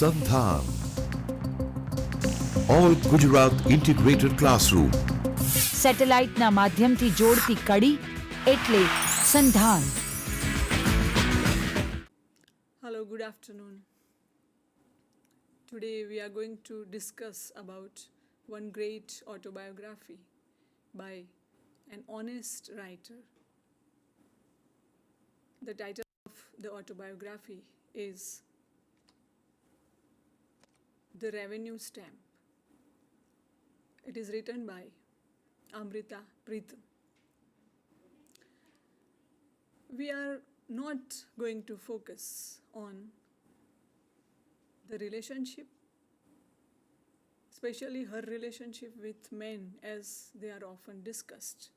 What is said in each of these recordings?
SANDHAN, All Gujarat Integrated Classroom. સેટેલાઇટના માધ્યમથી જોડતી કડી એટલે સંધાન. Hello, good afternoon. Today we are going to discuss about one great autobiography by an honest writer. The title of the autobiography is The Revenue Stamp. It is written by Amrita Preetham. We are not going to focus on the relationship, especially her relationship with men, as they are often discussed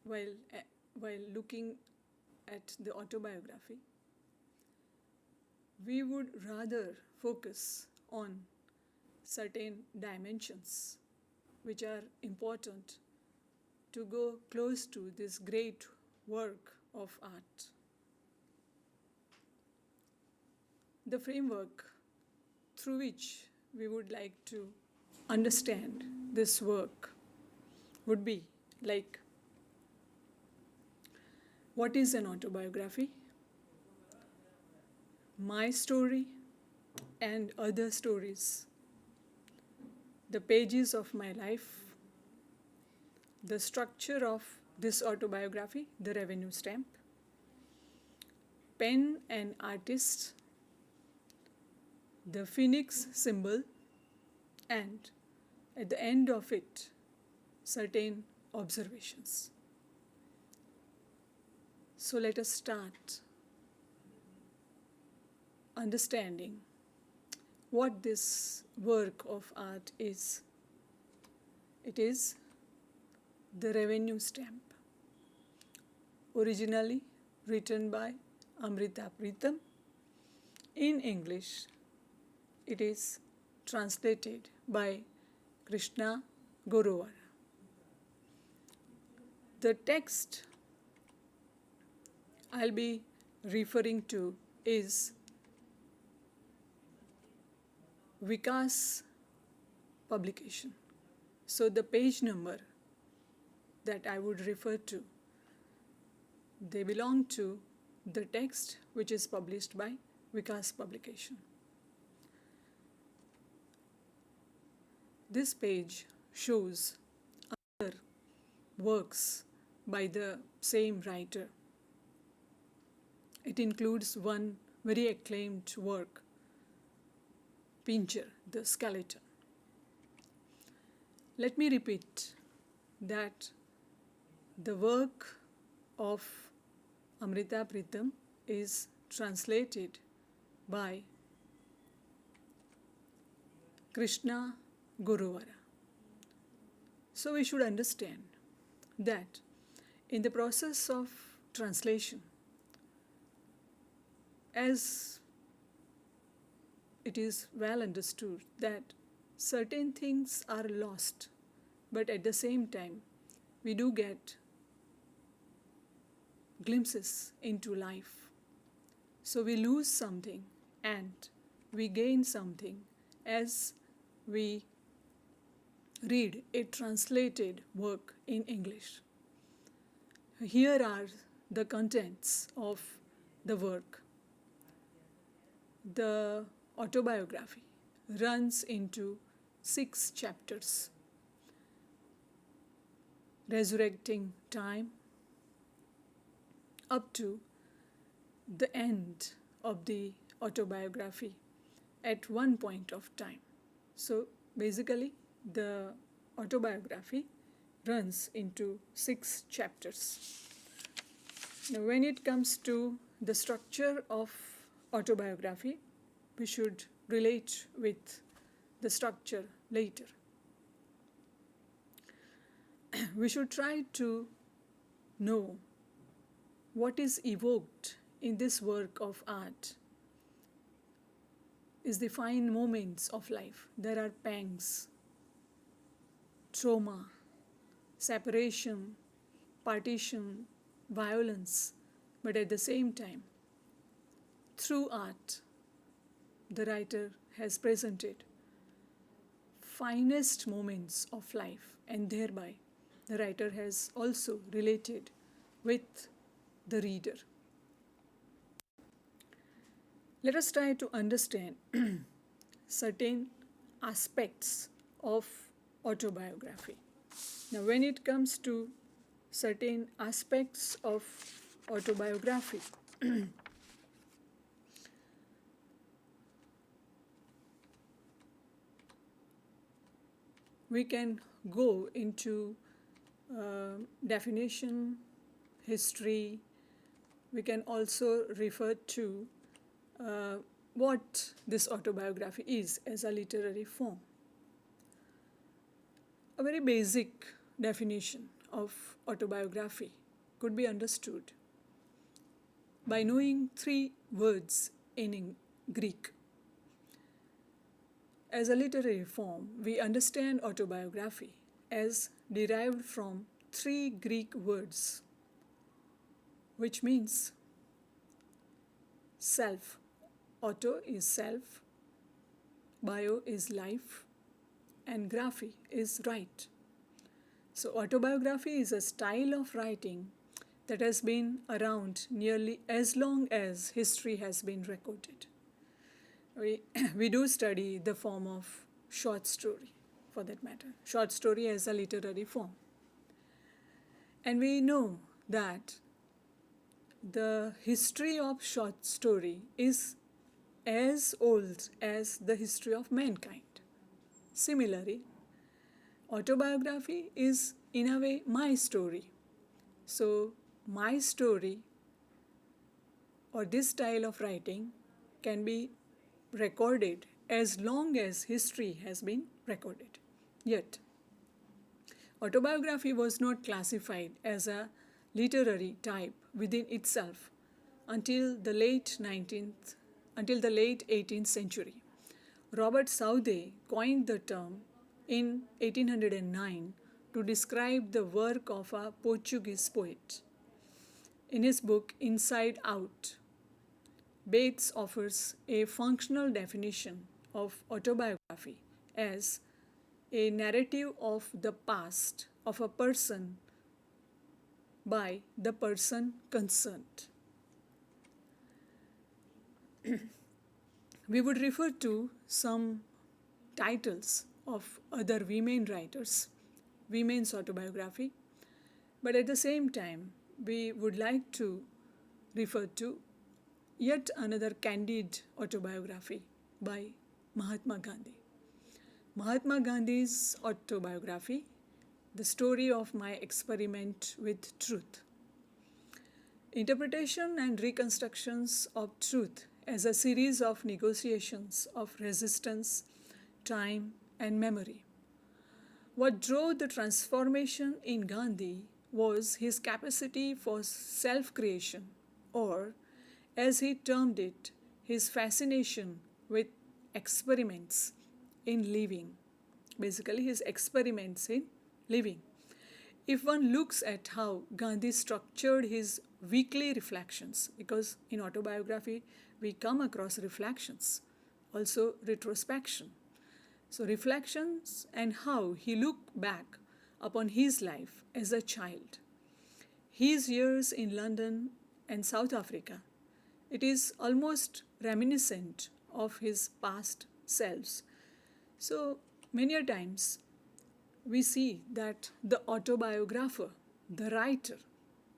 while looking at the autobiography. We would rather focus on certain dimensions which are important to go close to this great work of art. The framework through which we would like to understand this work would be like, what is an autobiography? My story and other stories. The pages of my life. The structure of this autobiography, the revenue stamp. Pen and artist. The phoenix symbol. And at the end of it, certain observations. So let us start understanding what this work of art is. It is the revenue stamp, originally written by Amrita Preetham. In English, it is translated by Krishna Gorovara. The text I'll be referring to is Vikas publication. So the page number that I would refer to, they belong to the text which is published by Vikas publication. This page shows other works by the same writer. It includes one very acclaimed work, Pincher, the skeleton. Let me repeat that the work of Amrita Preetham is translated by Krishna Gorovara. So we should understand that in the process of translation, as it is well understood that certain things are lost, but at the same time, we do get glimpses into life. So we lose something and we gain something as we read a translated work in English. Here are the contents of the work. The autobiography runs into 6 chapters. Resurrecting time up to the end of the autobiography at one point of time. So basically the autobiography runs into 6 chapters. Now when it comes to the structure of autobiography, we should relate with the structure later. We should try to know what is evoked in this work of art is the fine moments of life. There are pangs, trauma, separation, partition, violence, but at the same time, through art, the writer has presented finest moments of life, and thereby the writer has also related with the reader. Let us try to understand certain aspects of autobiography. Now, when it comes to certain aspects of autobiography, we can go into definition, history. We can also refer to what this autobiography is as a literary form. A very basic definition of autobiography could be understood by knowing three words in Greek. As a literary form, we understand autobiography as derived from three Greek words, which means self. Auto is self, bio is life, and graphy is write. So autobiography is a style of writing that has been around nearly as long as history has been recorded. We do study the form of short story, for that matter, short story as a literary form. And we know that the history of short story is as old as the history of mankind. Similarly, autobiography is in a way my story. So my story or this style of writing can be recorded as long as history has been recorded. Yet, autobiography was not classified as a literary type within itself until the late 18th century. Robert Southey coined the term in 1809 to describe the work of a Portuguese poet. In his book Inside Out, Bates offers a functional definition of autobiography as a narrative of the past of a person by the person concerned. We would refer to some titles of other women writers, women's autobiography, but at the same time, we would like to refer to yet another candid autobiography by Mahatma Gandhi. Mahatma Gandhi's autobiography, The Story of My Experiment with Truth. Interpretation and reconstructions of truth as a series of negotiations of resistance, time, and memory. What drove the transformation in Gandhi was his capacity for self-creation, or, as he termed it, his fascination with experiments in living. Basically, his experiments in living. If one looks at how Gandhi structured his weekly reflections, because in autobiography we come across reflections, also retrospection. So reflections and how he looked back upon his life as a child. His years in London and South Africa, it is almost reminiscent of his past selves. So many a times we see that the autobiographer, the writer,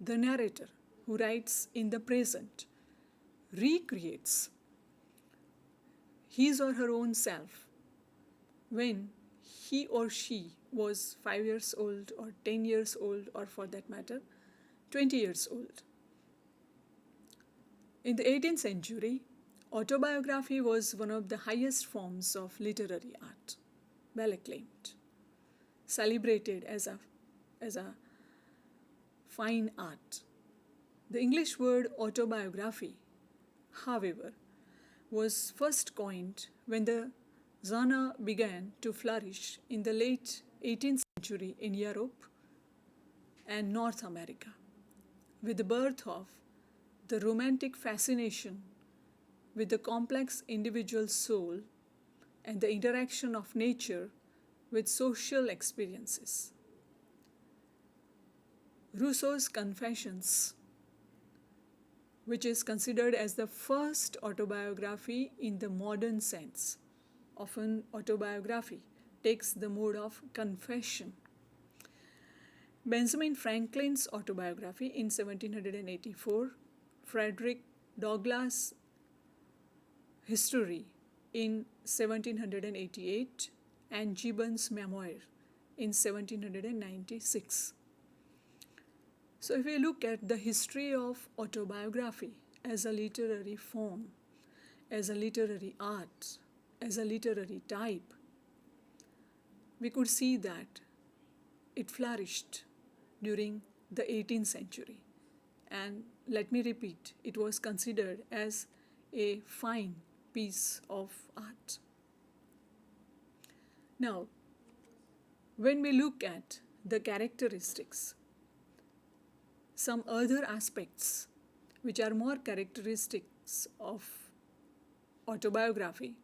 the narrator who writes in the present recreates his or her own self when he or she was 5 years old or 10 years old, or for that matter 20 years old. In the 18th century, autobiography was one of the highest forms of literary art, well acclaimed, celebrated as a fine art. The English word autobiography, however, was first coined when the genre began to flourish in the late 18th century in Europe and North America, with the birth of the romantic fascination with the complex individual soul and the interaction of nature with social experiences. Rousseau's Confessions, which is considered as the first autobiography in the modern sense. Often autobiography takes the mode of confession. Benjamin Franklin's autobiography in 1784, Frederick Douglass' History in 1788, and Gibbon's Memoir in 1796. So if we look at the history of autobiography as a literary form, as a literary art, as a literary type, we could see that it flourished during the 18th century. And let me repeat, it was considered as a fine piece of art. Now, when we look at the characteristics, some other aspects which are more characteristics of autobiography,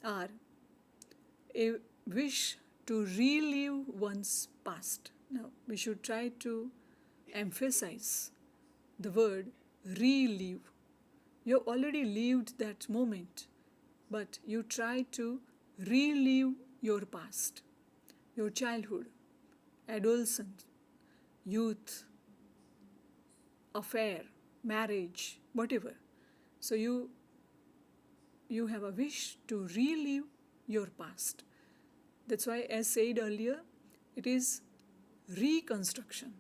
are a wish to relive one's past. Now, we should try to emphasize the word relive. You have already lived that moment, but you try to relive your past, your childhood, adolescence, youth, affair, marriage, whatever. So you have a wish to relive your past. That's why, as said earlier, it is reconstruction,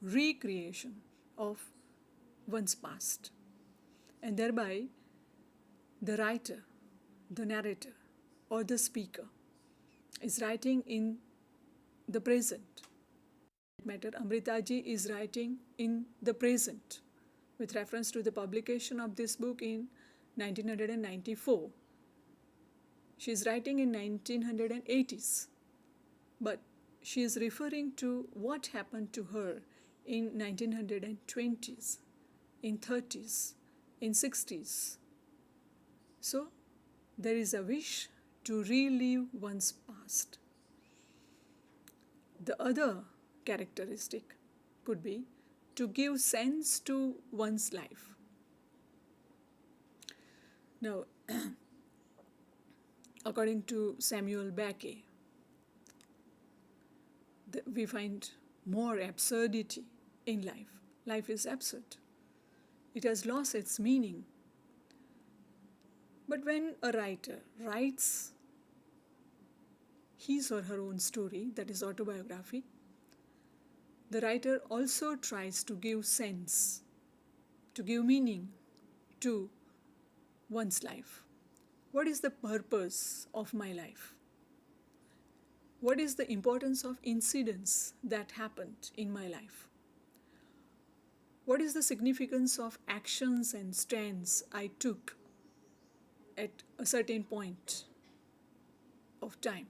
recreation of one's past. And thereby, the writer, the narrator, or the speaker is writing in the present. Matter, Amritaji is writing in the present with reference to the publication of this book in 1994. She is writing in 1980s, but she is referring to what happened to her in 1920s, in 30s, in 60s. So there is a wish to relive one's past. The other characteristic could be to give sense to one's life. Now, according to Samuel Beckett, we find more absurdity in life. Life is absurd. It has lost its meaning. But when a writer writes his or her own story, that is autobiography, the writer also tries to give sense, to give meaning to one's life. What is the purpose of my life? What is the importance of incidents that happened in my life? What is the significance of actions and stands I took at a certain point of time?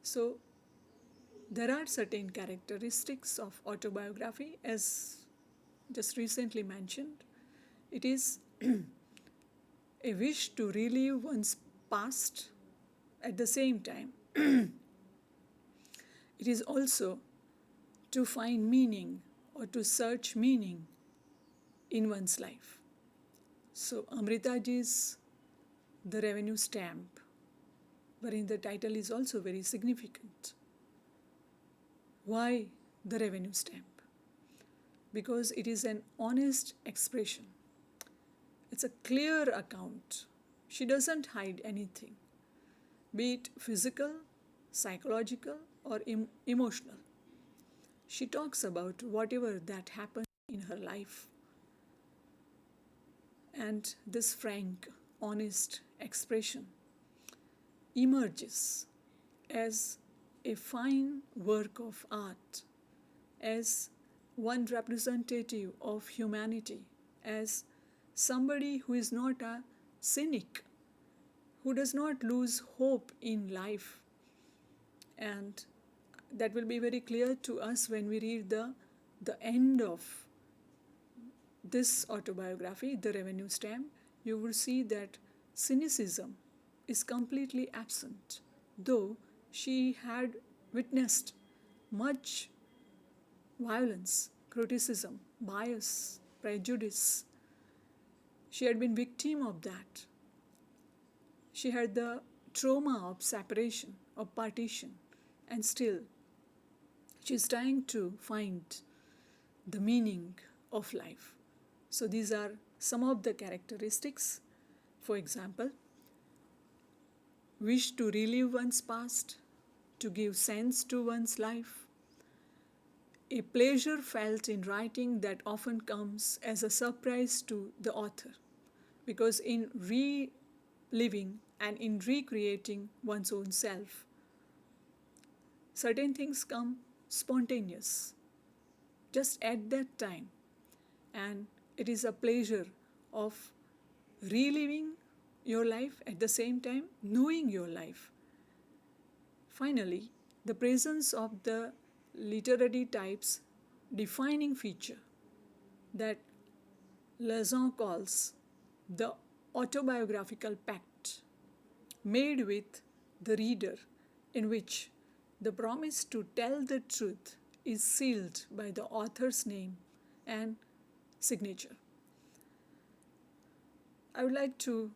So, there are certain characteristics of autobiography, as just recently mentioned. It is a wish to relive one's past. At the same time, it is also to find meaning or to search meaning in one's life. So, Amritaji's The Revenue Stamp, wherein the title is also very significant. Why the revenue stamp? Because it is an honest expression. It's a clear account. She doesn't hide anything, be it physical, psychological, or emotional. She talks about whatever that happened in her life. And this frank, honest expression emerges as a fine work of art, as one representative of humanity, as somebody who is not a cynic, who does not lose hope in life. And that will be very clear to us when we read the end of this autobiography, The Revenue Stamp, you will see that cynicism is completely absent, though she had witnessed much violence, criticism, bias, prejudice. She had been victim of that. She had the trauma of separation, of partition, and still she is trying to find the meaning of life. So these are some of the characteristics. For example, wish to relive one's past, to give sense to one's life, a pleasure felt in writing that often comes as a surprise to the author, because in reliving and in recreating one's own self, certain things come spontaneous just at that time, and it is a pleasure of reliving your life at the same time knowing your life. Finally, the presence of the literary type's defining feature that Lazan calls the autobiographical pact made with the reader, in which the promise to tell the truth is sealed by the author's name and signature. I would like to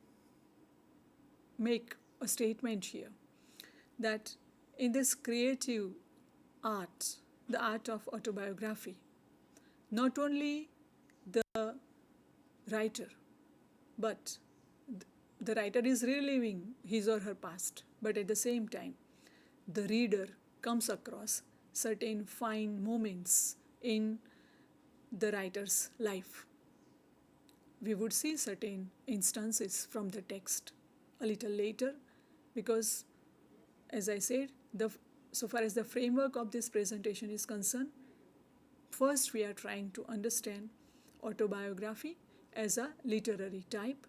make a statement here that in this creative art, the art of autobiography, not only the writer, but the writer is reliving his or her past, but at the same time, the reader comes across certain fine moments in the writer's life. We would see certain instances from the text a little later, because, as I said, so far as the framework of this presentation is concerned, first we are trying to understand autobiography as a literary type,